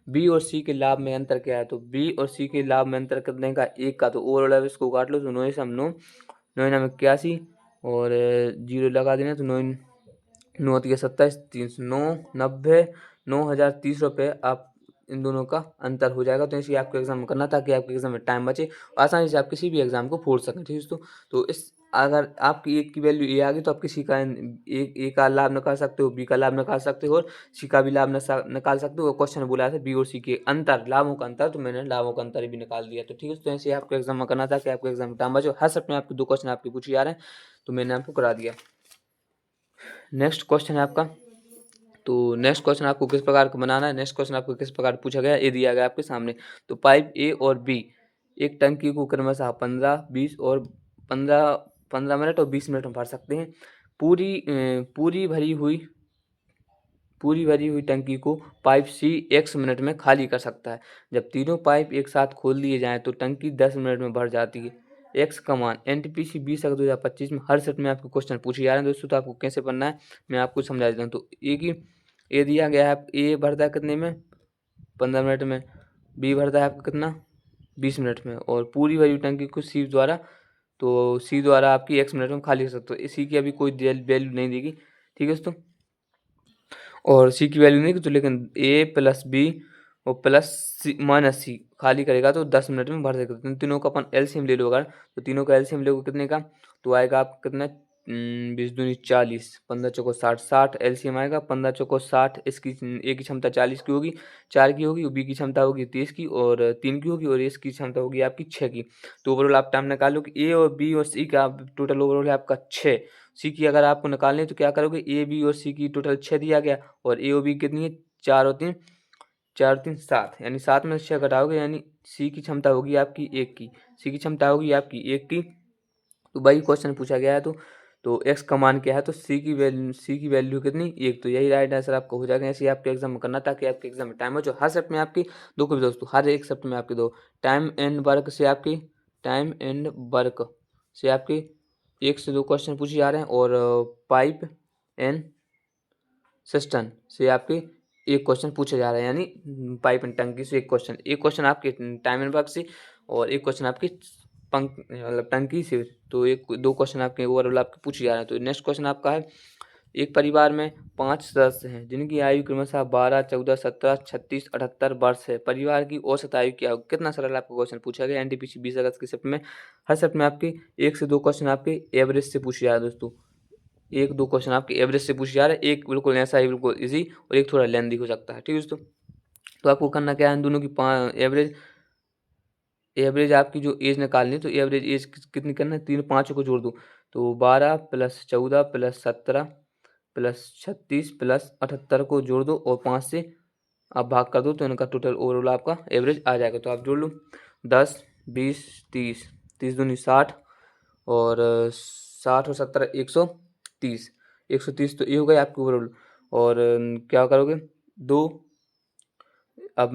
बी और सी के लाभ में अंतर क्या है? तो बी और सी के लाभ में अंतर कितने का, एक का। तो ओवरऑल इसको काट लो, तो 9 से हम 9 9 नाम 81 और 0 लगा देना, तो 9 9 तिया 27, 309 90, 9,030 रुपये आप इन दोनों का अंतर हो जाएगा। तो इसी आपको एग्जाम में करना, ताकि आपके एग्जाम में टाइम बचे, आसानी से आप किसी भी एग्जाम को फोड़ सकें। ठीक है दोस्तों, तो इस अगर आपकी एक की वैल्यू ए आ गई तो आप किसी का ए का लाभ निकाल सकते हो, बी का लाभ निकाल सकते हो और सी का भी लाभ निकाल सकते हो। क्वेश्चन बोला था बी और सी के अंतर, लाभों का अंतर, तो मैंने लाभों का अंतर भी निकाल दिया। तो ठीक है, तो ऐसे आपको एग्जाम में करना था कि आपको एग्जाम में टाइम बचे। हर सप्ताह में आपके 2 क्वेश्चन आपके पूछे जा रहे हैं, तो मैंने आपको करा दिया। नेक्स्ट क्वेश्चन है आपका, तो नेक्स्ट क्वेश्चन आपको किस प्रकार का बनाना है, नेक्स्ट क्वेश्चन आपको किस प्रकार पूछा गया, ये दिया गया आपके सामने। तो पाइप ए और बी एक टंकी को क्रमशः 15 20 और 15 मिनट और 20 मिनट में भर सकते हैं। पूरी भरी हुई टंकी को पाइप सी x मिनट में खाली कर सकता है। जब तीनों पाइप एक साथ खोल दिए जाएं तो टंकी 10 मिनट में भर जाती है। एक्स का मान एनटीपीसी 20 अगस्त 2025 में हर सेट में आपको क्वेश्चन पूछे जा रहे हैं दोस्तों। तो आपको कैसे पढ़ना है मैं आपको समझा देता हूँ। तो ए दिया गया है, ए भरता है कितने में, 15 मिनट में। बी भरता है आपका कितना, 20 मिनट में। और पूरी भरी हुई टंकी को सी द्वारा, तो सी द्वारा आपकी x मिनट में खाली कर सकते हो। सी की अभी कोई वैल्यू नहीं देगी। ठीक है दोस्तों, और सी की वैल्यू नहीं तो, लेकिन ए प्लस बी और प्लस सी माइनस सी खाली करेगा तो 10 मिनट में भर सकते हो। तीनों का अपन एलसीएम ले लो अगर, तो तीनों का एलसीएम लोगे कितने का, तो आएगा आपका कितना, 20 दूनी 40, 15 चौको 60, 60 एलसीएम आएगा। 15 चौको 60, इसकी ए की क्षमता 40 की होगी, 4 की होगी, बी की क्षमता होगी 30 की और 3 की होगी, और इसकी क्षमता होगी आपकी 6 की। तो ओवरऑल आप टाइम निकालो कि ए और बी और सी का टोटल ओवरऑल है आपका 6। सी की अगर आपको निकालनी है तो क्या करोगे, ए बी और सी की टोटल 6 दिया गया और ए और बी कितनी है, 4 और 3 4 3 7, यानी 7 में से 6 घटाओगे, यानी सी की क्षमता होगी आपकी 1 की, सी की क्षमता होगी आपकी 1 की। तो भाई क्वेश्चन पूछा गया है, तो एक्स का मान क्या है, तो सी की वैल्यू कितनी, 1। तो यही राइट आंसर आपका हो जाएगा। ऐसे आपके एग्जाम में करना, ताकि आपके एग्जाम में टाइम हो। जो हर सेट में आपकी दो को भी दोस्तों, हर एक सेट में आपके दो टाइम एंड वर्क से आपकी एक से दो क्वेश्चन पूछे जा रहे हैं, और पाइप एंड सिस्टम से आपके एक क्वेश्चन पूछे जा रहे हैं, यानी पाइप एंड टंकी से एक क्वेश्चन आपके टाइम एंड वर्क से और एक क्वेश्चन आपकी पंख मतलब टंकी से। तो एक दो क्वेश्चन आपके ओवरऑल आपके पूछे जा रहे हैं। तो नेक्स्ट क्वेश्चन आपका है, एक परिवार में 5 सदस्य हैं जिनकी आयु क्रमशः 12 14 17 36 78 वर्ष है। परिवार की औसत आयु क्या होगी? कितना सरल आपको क्वेश्चन पूछा गया एनटीपीसी 20 अगस्त के शिफ्ट में। हर शिफ्ट में आपके एक से दो क्वेश्चन आपके एवरेज से पूछे जा रहे हैं दोस्तों। एक दो क्वेश्चन आपके एवरेज से पूछे जा रहे हैं, एक बिल्कुल ऐसा ही बिल्कुल इजी और एक थोड़ा लेंदी हो सकता है। ठीक है दोस्तों, तो आपको करना क्या है, इन दोनों की एवरेज आपकी जो एज निकालनी है, तो एवरेज एज कितनी करना है, तीन पाँचों को जोड़ दो। तो 12 + 14 + 17 + 36 + 78 को जोड़ दो और 5 से आप भाग कर दो, तो इनका टोटल ओवरऑल आपका एवरेज आ जाएगा। तो आप जोड़ लो 10 20 30, 30 दूनी 60 और 60 और 70 130, 130 तो ये हो गया आपके ओवरऑल। और क्या करोगे, दो अब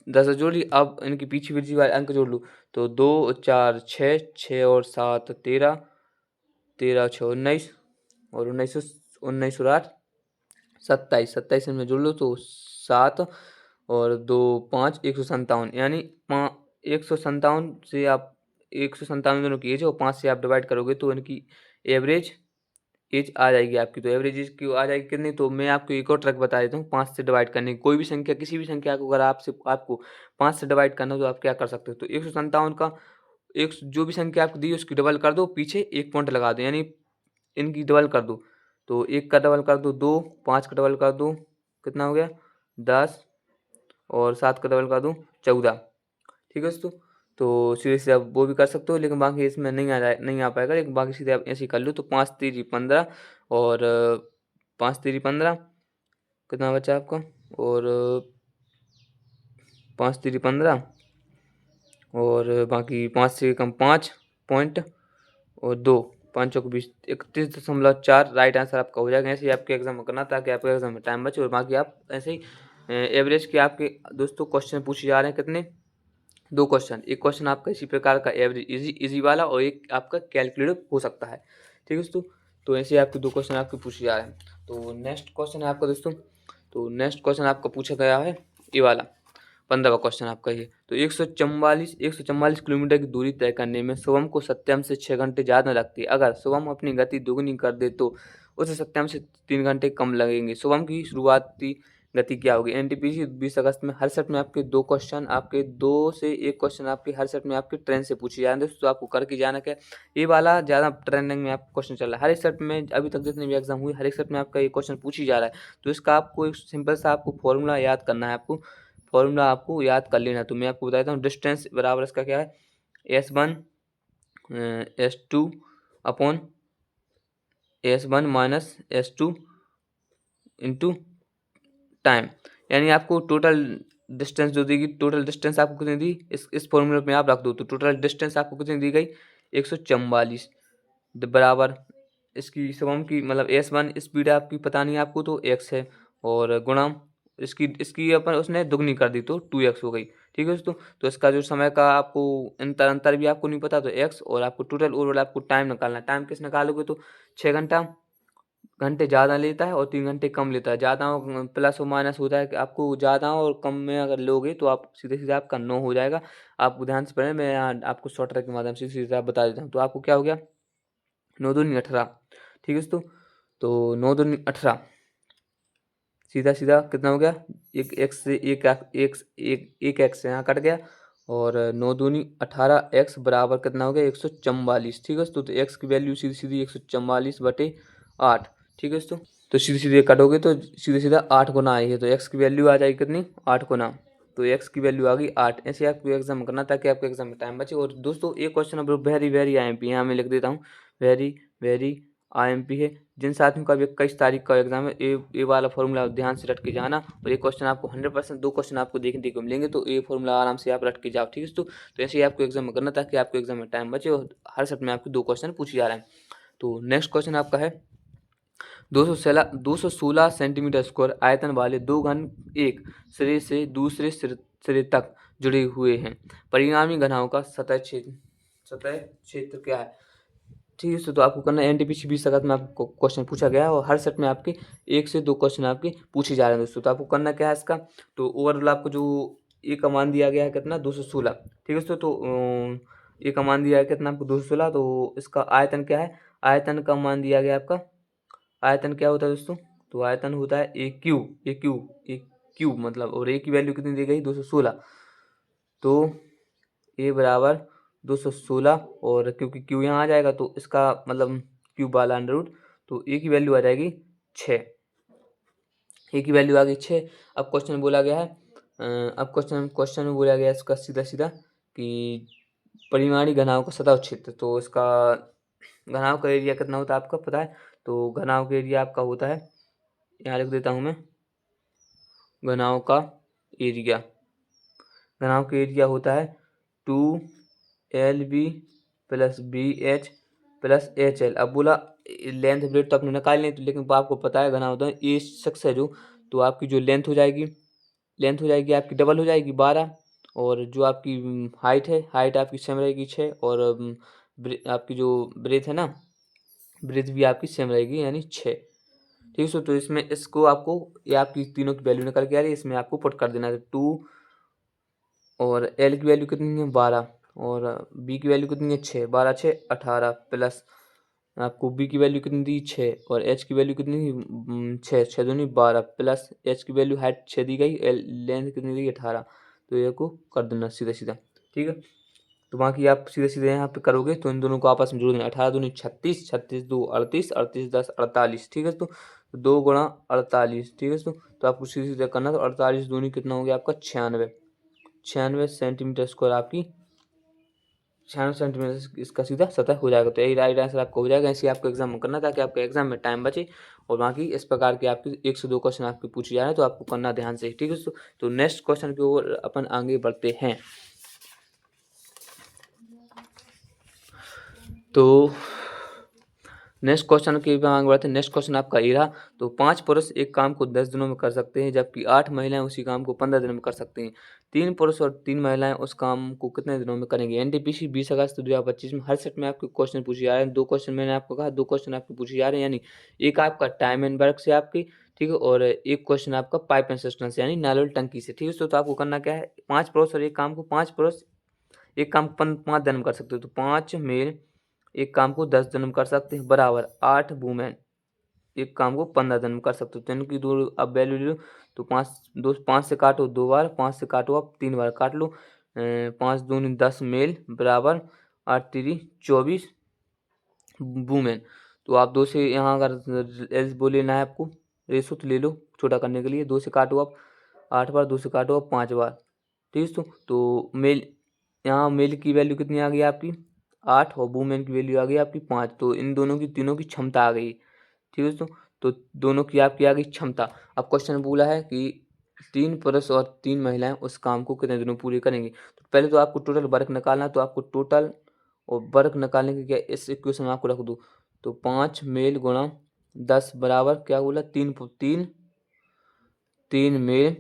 10 से जोड़ ली, अब इनके पीछे पीछे वाले अंक जोड़ लूँ। तो 2 4 6, 6 और 7 13, 13 6 19 और 19 19 और 8 27, 27 इनमें जोड़ लो तो 7 और 2 5 157, यानी 157 से आप 157 दोनों की एज है और 5 से आप डिवाइड करोगे तो इनकी एवरेज एज आ जाएगी आपकी। तो एवरेज एज क्यों आ जाएगी कितनी, तो मैं आपको एक और ट्रिक बता देता हूँ 5 से डिवाइड करने की। कोई भी संख्या, किसी भी संख्या को अगर आपको 5 से डिवाइड करना हो तो आप क्या कर सकते हो, तो 157 का एक जो भी संख्या आपको दी है उसकी डबल कर दो, पीछे एक पॉइंट लगा दो, यानी इनकी डबल कर दो। तो 1 का डबल कर दो 2, 5 का डबल कर दो कितना हो गया 10, और 7 का डबल कर दो 14। ठीक है दोस्तों, तो सीधे सीधे आप वो भी कर सकते हो, लेकिन बाकी इसमें नहीं आ पाएगा, लेकिन बाकी सीधे आप ऐसे ही कर लो। तो 5 3 15 और 5 3 15 कितना बचा आपका, और 5 3 15 और बाकी 5 से कम 5 पॉइंट और 2, 5 चौक 20, 31.4 राइट आंसर आपका हो जाएगा। ऐसे ही आपके एग्जाम में करना ताकि आपके एग्जाम में टाइम बचे। और बाकी आप ऐसे ही एवरेज के आपके दोस्तों क्वेश्चन पूछे जा रहे हैं कितने, 2 क्वेश्चन। एक क्वेश्चन आपका इसी प्रकार का एवरेज इजी वाला, और एक आपका कैलकुलेटिव हो सकता है। ठीक है दोस्तों, तो ऐसे ही आपके 2 क्वेश्चन आपके पूछे जा रहे हैं। तो नेक्स्ट क्वेश्चन है आपका दोस्तों, तो नेक्स्ट क्वेश्चन आपका पूछा गया है ये वाला 15वां क्वेश्चन आपका ये। तो 144 किलोमीटर की दूरी तय करने में शुभम को सत्यम से 6 घंटे ज़्यादा लगती है। अगर शुभम अपनी गति दोगुनी कर दे तो उसे सत्यम से 3 घंटे कम लगेंगे। शुभम की शुरुआती गति क्या होगी। एनटीपीसी 20 अगस्त में हर सेट में आपके 2 क्वेश्चन, आपके 2 से 1 क्वेश्चन आपके हर सेट में आपके ट्रेन से पूछे जा रहे हैं दोस्तों। तो आपको करके जाना क्या, ये वाला ज़्यादा ट्रेंडिंग में आपका क्वेश्चन चल रहा है। हर एक सेट में अभी तक जितने भी एग्जाम हुए हर एक सेट में आपका ये क्वेश्चन पूछी जा रहा है। तो इसका आपको एक सिंपल सा आपको फॉर्मूला याद करना है, फॉर्मूला आपको याद कर लेना। तो मैं आपको बताता हूँ, डिस्टेंस बराबर इसका क्या है, S1 S2 upon S1 minus S2 into time, यानी आपको टोटल डिस्टेंस जो देगी, टोटल डिस्टेंस आपको कितनी दी, इस फॉर्मूले में आप रख दो। तो टोटल डिस्टेंस आपको कितनी दी गई 144 बराबर इसकी शुभम की मतलब S1 स्पीड आपकी पता नहीं आपको तो x है, और गुणा इसकी इसकी अपन उसने दुगनी कर दी तो 2x हो गई। ठीक है दोस्तों, तो इसका जो समय का आपको अंतर भी आपको नहीं पता तो x, और आपको टोटल ओवरऑल आपको टाइम निकालना है। टाइम किस निकालोगे तो 6 घंटे ज़्यादा लेता है और 3 घंटे कम लेता है। ज़्यादा प्लस और माइनस होता है कि आपको ज़्यादा और कम में अगर लोगे तो आप सीधे सीधे आपका 9 हो जाएगा। आप ध्यान से पढ़ें, मैं यहाँ आपको शॉर्ट ट्रिक के माध्यम से सीधे आप बता देता हूँ। तो आपको क्या हो गया 9 दूनी 18। ठीक है दोस्तों, तो 9 दूनी 18 सीधा सीधा कितना हो गया, एक एक्स से एक एक्स यहाँ कट गया, और 9 दूनी 18 एक्स बराबर कितना हो गया 144। ठीक है दोस्तों, तो एक्स की वैल्यू सीधी सीधी 144/8। ठीक है दोस्तों, तो सीधे सीधे कटोगे तो सीधे सीधा 8 गुना आई है, तो एक्स की वैल्यू आ जाएगी कितनी 8 गुना। तो एक्स की वैल्यू आ गई 8। ऐसे आपको एग्जाम करना ताकि आपके एग्जाम में टाइम बचे। और दोस्तों एक क्वेश्चन अब वेरी वेरी IMP यहाँ मैं लिख देता हूँ, वेरी वेरी IMP है। जिन साथियों का भी 21 तारीख का एग्जाम है, ये वाला फॉर्मूला ध्यान से रट के जाना। और ये क्वेश्चन आपको 100% 2 क्वेश्चन आपको देखने को मिलेंगे, तो ये फॉर्मूला आराम से आप रट के जाओ। ठीक है दोस्तों, तो ऐसे ही आपको एग्जाम में करना ताकि आपको एग्जाम में टाइम बचे, और हर सेट में आपको 2 क्वेश्चन पूछे जा रहे हैं। तो नेक्स्ट क्वेश्चन आपका है 216 सेंटीमीटर स्क्वायर आयतन वाले 2 घन एक सिरे से दूसरे सिरे तक जुड़े हुए हैं। परिणामी घनाओं का सतह क्षेत्र क्या है। ठीक है, तो आपको करना है एनटीपीसी 20 अगस्त में आपको क्वेश्चन पूछा गया है, और हर सेट में आपके 1 से 2 क्वेश्चन आपके पूछे जा रहे हैं दोस्तों। तो आपको करना क्या है इसका, तो ओवरऑल आपको जो ए का मान दिया गया है कितना 216। ठीक है दोस्तों, तो ए का मान दिया है कितना आपको 216, तो इसका आयतन क्या है, आयतन का मान दिया गया आपका, आयतन क्या होता है दोस्तों, तो आयतन होता है ए क्यूब मतलब, और ए की वैल्यू कितनी दी गई 216। तो ए बराबर 216, और क्योंकि क्यू यहाँ आ जाएगा तो इसका मतलब क्यूब वाला अंडर रूट, तो ए की वैल्यू आ जाएगी 6। ए की वैल्यू आ गई 6। अब क्वेश्चन बोला गया है अब क्वेश्चन में बोला गया है इसका सीधा सीधा कि परिमाणी घनाभ का सतह क्षेत्र। तो इसका घनाभ का एरिया कितना होता है आपका पता है, तो घनाभ का एरिया आपका होता है, यहाँ लिख देता हूँ मैं, घनाभ का एरिया, घनाभ का एरिया होता है 2LB plus BH plus HL। अब बोला लेंथ ब्रेड तो आपने निकाल लें, तो लेकिन आपको पता है घना होता है ए शख्स है जो, तो आपकी जो लेंथ हो जाएगी आपकी डबल हो जाएगी 12, और जो आपकी हाइट आपकी सेम रहेगी 6, और आपकी जो ब्रेथ है ना, ब्रेथ भी आपकी सेम रहेगी यानी 6। ठीक है। तो इसमें इसको आपको ये आपकी तीनों की वैल्यू निकल के आ रही है, इसमें आपको पुट कर देना है। 2 और एल की वैल्यू कितनी है 12 और बी की वैल्यू कितनी है 6, 12 6 18 प्लस आपको बी की वैल्यू कितनी दी 6 और एच की वैल्यू कितनी दी 6, 6 दूनी 12 प्लस एच की वैल्यू हाइट 6 दी गई, एल लेंथ कितनी दी 18। तो ये को कर देना सीधा सीधा, ठीक है। तो बाकी आप सीधे सीधे यहाँ पे करोगे तो इन दोनों को आपस में जोड़ देना, 18 दूनी 36, 36 दो 38, 38 10 48, ठीक है। तो 2 गुणा 48, ठीक है। तो आपको सीधे सीधे करना, तो 48 दूनी कितना हो गया आपका 96, 96 सेंटीमीटर स्क्वायर आपकी 96 सेंटीमीटर इसका सीधा सतह हो जाएगा। तो यही राइट आंसर आपको हो जाएगा। ऐसे आपको एग्जाम में करना ताकि आपके एग्जाम में टाइम बचे। और बाकी इस प्रकार के आपके 1 से 2 क्वेश्चन आपके पूछे जा रहे हैं तो आपको करना ध्यान से, ठीक है। तो नेक्स्ट क्वेश्चन की ओर अपन आगे बढ़ते हैं। तो नेक्स्ट क्वेश्चन की आगे बढ़ते हैं। नेक्स्ट क्वेश्चन आपका ये रहा। तो 5 पुरुष एक काम को 10 दिनों में कर सकते हैं, जबकि 8 महिलाएं उसी काम को 15 दिनों में कर सकती हैं। 3 पुरुष और 3 महिलाएं उस काम को कितने दिनों में करेंगे। एनटीपीसी 20 अगस्त 2025 में हर सेट में आपके क्वेश्चन पूछे जा रहे हैं। 2 क्वेश्चन मैंने आपको कहा, 2 क्वेश्चन आपके पूछे जा रहे हैं, यानी एक आपका टाइम एंड वर्क से आपकी, ठीक है, और एक क्वेश्चन आपका पाइप एंड सिस्टम से यानी नल और टंकी से, ठीक है। तो आपको करना क्या है, 5 पुरुष और एक काम को 5 पुरुष एक काम 5 दिन में कर सकते हो। तो 5 मेल एक काम को 10 दिन में कर सकते हैं, बराबर 8 वुमेन एक काम को 15 दिन में कर सकते हो। तो इनकी दो अब वैल्यू ले लो। तो 5 से काटो 2 बार, 5 से काटो आप 3 बार काट लो। 5 दूनी 10 मेल बराबर 8 3 24 वुमेन। तो आप 2 से यहाँ अगर एल्स बोल लेना है आपको रेशो तो ले लो छोटा करने के लिए। 2 से काटो आप 8 बार, 2 से काटो आप 5 बार, ठीक है। तो मेल यहाँ मेल की वैल्यू कितनी आ गई आपकी 8 और वुमेन की वैल्यू आ गई आपकी 5। तो इन दोनों की तीनों की क्षमता आ गई, ठीक है। तो दोनों की आपकी आ गई क्षमता। अब क्वेश्चन बोला है कि 3 पुरुष और 3 महिलाएं उस काम को कितने दिनों पूरे करेंगी। तो पहले तो आपको टोटल वर्क निकालना है। तो आपको टोटल और वर्क निकालने के क्या इस इक्वेशन में आपको रख दो। तो 5 मेल गुणा 10 बराबर क्या बोला 3 मेल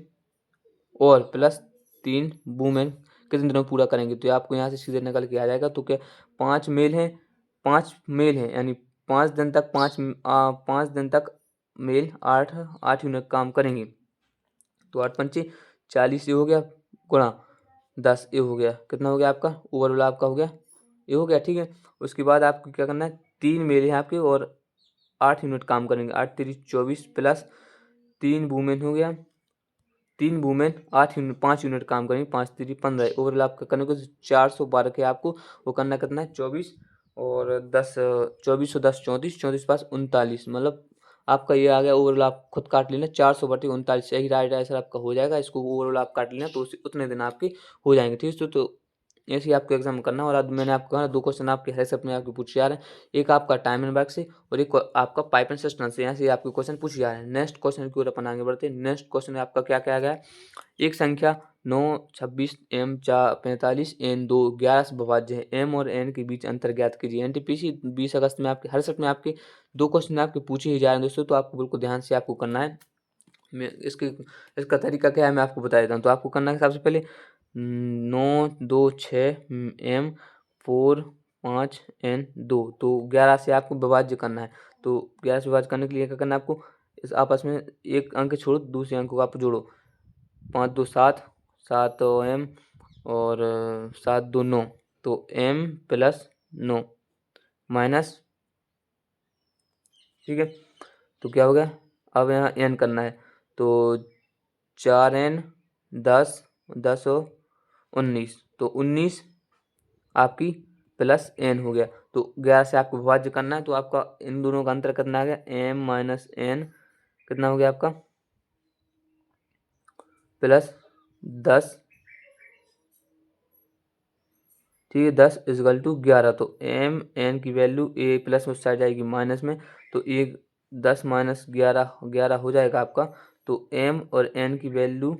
और प्लस 3 वुमेन कितने दिनों में पूरा करेंगे। तो आपको यहाँ से सीधे निकल के आ जाएगा। तो क्या 5 मेल हैं, 5 मेल हैं यानी 5 दिन तक 5 दिन तक मेल 8 यूनिट काम करेंगे। तो 8 पंचे 40 ये हो गया गुणा 10 ये हो गया, कितना हो गया आपका ओवरऑल आपका हो गया ये हो गया, ठीक है। उसके बाद आपको क्या करना है 3 मेल हैं आपके और 8 यूनिट काम करेंगे। 8 3 24 प्लस 3 वुमेन हो गया, 3 वुमेन 5 यूनिट काम करेंगे, 5 3 15 ओवरऑल आपका करने को 412 के आपको वो करना कितना है 24 और 10 24 और 10 34 34 पास 39, मतलब आपका ये आ गया ओवरऑल। आप खुद काट लेना 400/39 यही राइट आंसर आपका हो जाएगा। इसको ओवरऑल आप काट लेना तो उतने दिन आपके हो जाएंगे, ठीक है। तो ऐसे ही आपको एग्जाम करना। और अब मैंने आपको कहा 2 क्वेश्चन आपके हर सब में आपके पूछे जा रहे हैं, एक आपका टाइम एंड वर्क से और एक आपका पाइप एंड सिस्टम से, यहाँ से आपके क्वेश्चन पूछे जा रहे हैं। नेक्स्ट क्वेश्चन की ओर अपन आगे बढ़ते हैं। नेक्स्ट क्वेश्चन आपका क्या क्या गया है, एक संख्या 9 26 m 45 n 2 11 से विभाज्य है, m और n के बीच अंतर ज्ञात कीजिए। एनटीपीसी 20 अगस्त में आपके हर सेट में आपके 2 क्वेश्चन आपके पूछे ही जा रहे हैं दोस्तों। तो आपको बिल्कुल ध्यान से आपको करना है। मैं इसका तरीका क्या है मैं आपको बता देता हूँ। तो आपको करना है सबसे पहले 9 2 6 m 4 5 n 2 तो 11 से आपको विभाज्य करना है। तो 11 से विभाज्य करने के लिए क्या करना है आपको, इस आपस में एक अंक छोड़ो दूसरे अंक को आप जोड़ो। 5 2 7 7 m और 7 2 9 तो m प्लस 9 माइनस, ठीक है। तो क्या हो गया अब यहाँ n करना है। तो 4n 10 10 और 19 तो 19 आपकी प्लस n हो गया। तो 11 से आपको विभाज्य करना है। तो आपका इन दोनों का अंतर कितना आ गया m माइनस n कितना हो गया आपका प्लस 10, ठीक है 10 इजकल टू 11। तो m n की वैल्यू a प्लस में उस साइड जाएगी माइनस में, तो 10 माइनस 11 हो जाएगा आपका। तो m और n की वैल्यू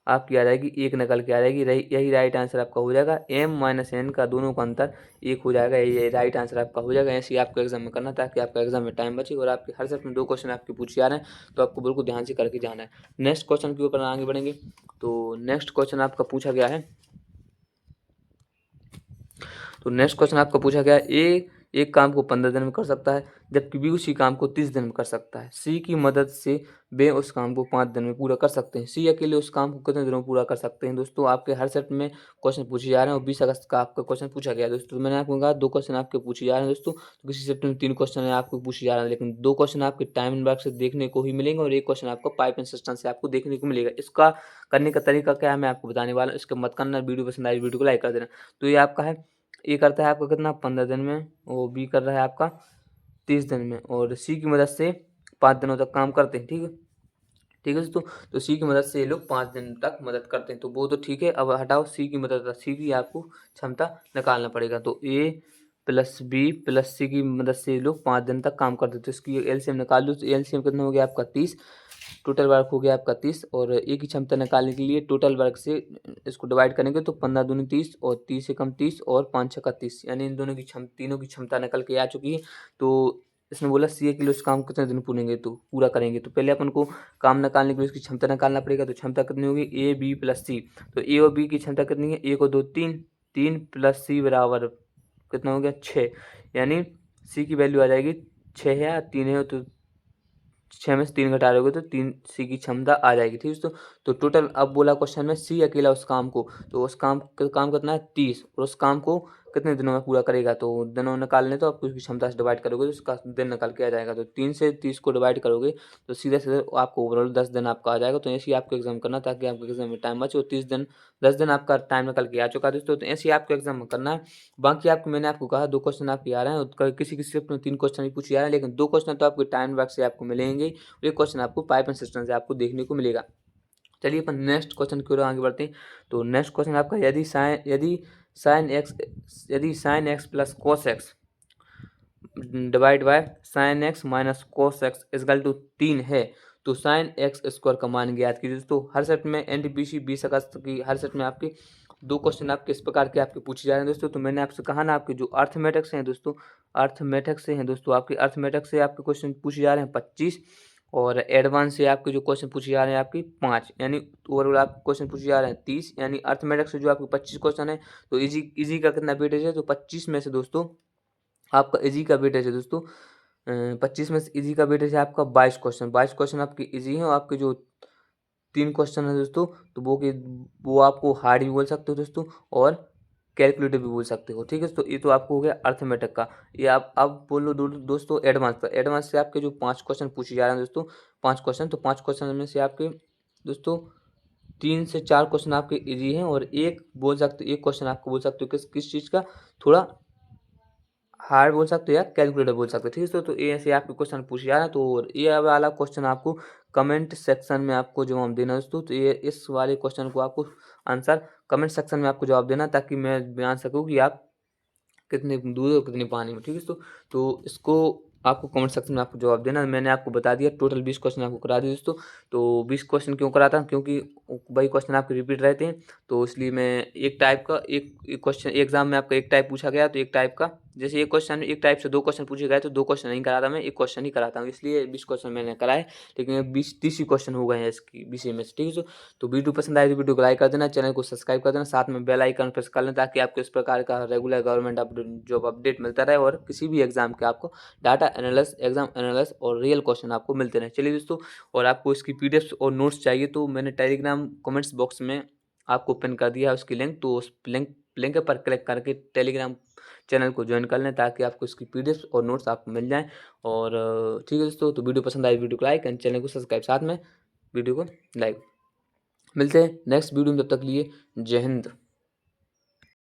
आपकी आ जाएगी 1 निकल के आ जाएगी। यही राइट आंसर आपका हो जाएगा। m माइनस n का दोनों का अंतर 1 हो जाएगा, यही राइट आंसर आपका हो जाएगा। ऐसे ही आपको एग्जाम में करना ताकि आपका एग्जाम में टाइम बचे। और आपके हर सेट में 2 क्वेश्चन आपके पूछे जा रहे हैं तो आपको बिल्कुल ध्यान से करके जाना है। नेक्स्ट क्वेश्चन के ऊपर आगे बढ़ेंगे। तो नेक्स्ट क्वेश्चन आपका पूछा गया है, तो नेक्स्ट क्वेश्चन आपका पूछा गया ए एक काम को 15 दिन में कर सकता है, जबकि बी उसी काम को 30 दिन में कर सकता है। सी की मदद से वे उस काम को 5 दिन में पूरा कर सकते हैं। सी अकेले उस काम को कितने दिनों में पूरा कर सकते हैं। दोस्तों आपके हर सेट में क्वेश्चन पूछे जा रहे हैं और 20 अगस्त का आपका क्वेश्चन पूछा गया है। दोस्तों मैंने आपको कहा 2 क्वेश्चन आपके पूछे जा रहे हैं दोस्तों, तो किसी सेट में 3 क्वेश्चन है आपको पूछे जा रहे हैं, लेकिन 2 क्वेश्चन आपके टाइम एंड वर्क से देखने को ही मिलेंगे और 1 क्वेश्चन आपको पाइप एंड सिस्टम से आपको देखने को मिलेगा। इसका करने का तरीका क्या है मैं आपको बताने वाला हूँ, इसका मत करना। वीडियो पसंद आई वीडियो को लाइक कर देना। तो ये आपका है, ए करता है आपका कितना 15 दिन में और बी कर रहा है आपका 30 दिन में और सी की मदद से 5 दिनों तक काम करते हैं। ठीक है, ठीक है दोस्तों। तो सी की मदद से ये लोग 5 दिन तक मदद करते हैं, तो वो तो ठीक है। अब हटाओ सी की मदद, सी की आपको क्षमता निकालना पड़ेगा। तो ए प्लस बी प्लस सी की मदद से ये लोग 5 दिन तक काम करते हैं। तो इसकी एलसीएम निकाल लो। तो एलसीएम कितना हो गया आपका 30, टोटल वर्क हो गया आपका 30 और ए की क्षमता निकालने के लिए टोटल वर्क से इसको डिवाइड करेंगे तो 15 दूनी 30 और 30 से कम 30 और 5 छक्का 30, यानी इन दोनों की तीनों की क्षमता निकल के आ चुकी है। तो इसने बोला सी ए के लिए उस काम को कितने दिन पूरेंगे तो पूरा करेंगे। तो पहले अपन को काम निकालने के लिए उसकी क्षमता निकालना पड़ेगा। तो क्षमता कितनी होगी ए बी प्लस सी। तो ए और बी की क्षमता कितनी है, ए को 2 3, 3 प्लस सी बराबर कितना हो गया 6, यानी सी की वैल्यू आ जाएगी 6 है या 3 है, तो 6 में से 3 घटा दोगे तो 3 सी की क्षमता आ जाएगी। ठीक है दोस्तों। तो टोटल अब बोला क्वेश्चन में सी अकेला उस काम को, तो उस काम कितना है 30 और उस काम को कितने दिनों में पूरा करेगा। तो दिनों निकालने तो आपको उसकी क्षमता से डिवाइड करोगे तो उसका दिन निकल के आ जाएगा। तो 3 से 30 को डिवाइड करोगे तो सीधे सीधे आपको ओवरऑल 10 दिन आपका आ जाएगा। तो ऐसे ही आपको एग्जाम करना ताकि आपके एग्जाम में टाइम बचे और 30 दिन 10 दिन आपका टाइम निकल के आ चुका है दोस्तों। तो ऐसे ही आपको एग्जाम में करना है। बाकी आपको मैंने आपको कहा 2 क्वेश्चन आपके आ रहे हैं, किसी किसी शिफ्ट में 3 क्वेश्चन ही पूछे जा रहे हैं, लेकिन 2 क्वेश्चन तो आपको टाइम वर्क से आपको मिलेंगे, एक क्वेश्चन आपको पाइप एंड सिस्टम से आपको देखने को मिलेगा। चलिए अपन नेक्स्ट क्वेश्चन की ओर आगे बढ़ते हैं। तो नेक्स्ट क्वेश्चन आपका यदि sine x plus cos x divide by sine x minus cos x equal to 3 है तो साइन एक्स स्क्वायर का मान ज्ञात कीजिए। दोस्तों हर सेट में एनटीपीसी 20 अगस्त की हर सेट में आपके 2 क्वेश्चन आपके इस प्रकार के आपके पूछे जा रहे हैं दोस्तों। तो मैंने आपसे कहा ना आपके जो अर्थमेटिक्स हैं दोस्तों, अर्थमेटिक्स से हैं दोस्तों, आपके अर्थमेटिक्स से आपके क्वेश्चन पूछे जा रहे हैं 25 और एडवांस से आपके जो क्वेश्चन पूछे जा रहे हैं आपकी 5, यानी ओवरऑल आपके क्वेश्चन पूछे जा रहे हैं 30, यानी अर्थमेटिक्स से जो आपके 25 क्वेश्चन है। तो इजी का कितना वेटेज है, तो 25 में से दोस्तों आपका इजी का वेटेज है दोस्तों 25 में से इजी का वेटेज है आपका 22 क्वेश्चन आपके इजी हैं और आपके जो 3 क्वेश्चन है दोस्तों तो वो आपको हार्ड भी बोल सकते हो दोस्तों और कैलकुलेटर भी बोल सकते हो। ठीक है, तो ये तो आपको हो गया अर्थमेटिक का। ये आप अब बोलो दोस्तों एडवांस का। एडवांस से आपके जो 5 क्वेश्चन पूछे जा रहे हैं दोस्तों, 5 क्वेश्चन, तो 5 क्वेश्चन में से आपके दोस्तों 3 से 4 क्वेश्चन आपके इजी हैं और एक क्वेश्चन आपको बोल सकते हो किस चीज़ का थोड़ा हार्ड बोल सकते हो या कैलकुलेटर बोल सकते हो। ठीक है, तो ये ऐसे आपके क्वेश्चन पूछे जा रहे हैं। तो ये वाला क्वेश्चन आपको कमेंट सेक्शन में आपको जवाब देना है दोस्तों। तो ये इस वाले क्वेश्चन को आपको आंसर कमेंट सेक्शन में आपको जवाब देना ताकि मैं जान सकूँ कि आप कितने दूध और कितने पानी में। ठीक है दोस्तों, तो इसको आपको कमेंट सेक्शन में आपको जवाब देना। मैंने आपको बता दिया टोटल 20 क्वेश्चन आपको करा दिए दोस्तों। तो 20 क्वेश्चन क्यों कराता हूँ, क्योंकि वही क्वेश्चन आपके रिपीट रहते हैं, तो इसलिए मैं एक टाइप का एक क्वेश्चन एग्जाम में आपका एक टाइप पूछा गया तो एक टाइप का, जैसे एक क्वेश्चन एक टाइप से 2 क्वेश्चन पूछे गए तो 2 क्वेश्चन नहीं कराता मैं, एक क्वेश्चन ही कराता हूँ, इसलिए 20 क्वेश्चन मैंने कराए, लेकिन 20-30 ही क्वेश्चन हो गए हैं इसकी विषय में से। ठीक है दोस्तों, तो वीडियो पसंद आए तो वीडियो को लाइक कर देना, चैनल को सब्सक्राइब कर देना, साथ में बेल आइकन प्रेस कर लेना ताकि आपको इस प्रकार का रेगुलर गवर्नमेंट जॉब अपडेट मिलता रहे और किसी भी एग्जाम के आपको डाटा एनालिस्ट, एग्जाम एनालिस्ट और रियल क्वेश्चन आपको मिलते रहे। चलिए दोस्तों, और आपको इसकी पीडीएफ और नोट्स चाहिए तो मैंने टेलीग्राम कमेंट्स बॉक्स में आपको पिन कर दिया है उसकी लिंक, तो उस लिंक पर क्लिक करके टेलीग्राम चैनल को ज्वाइन कर लें ताकि आपको इसकी पीडीएफ और नोट्स आपको मिल जाएं। और ठीक है दोस्तों, तो वीडियो पसंद आई वीडियो को लाइक एंड चैनल को सब्सक्राइब, साथ में वीडियो को लाइक। मिलते हैं नेक्स्ट वीडियो में, तब तक लिए जय हिंद।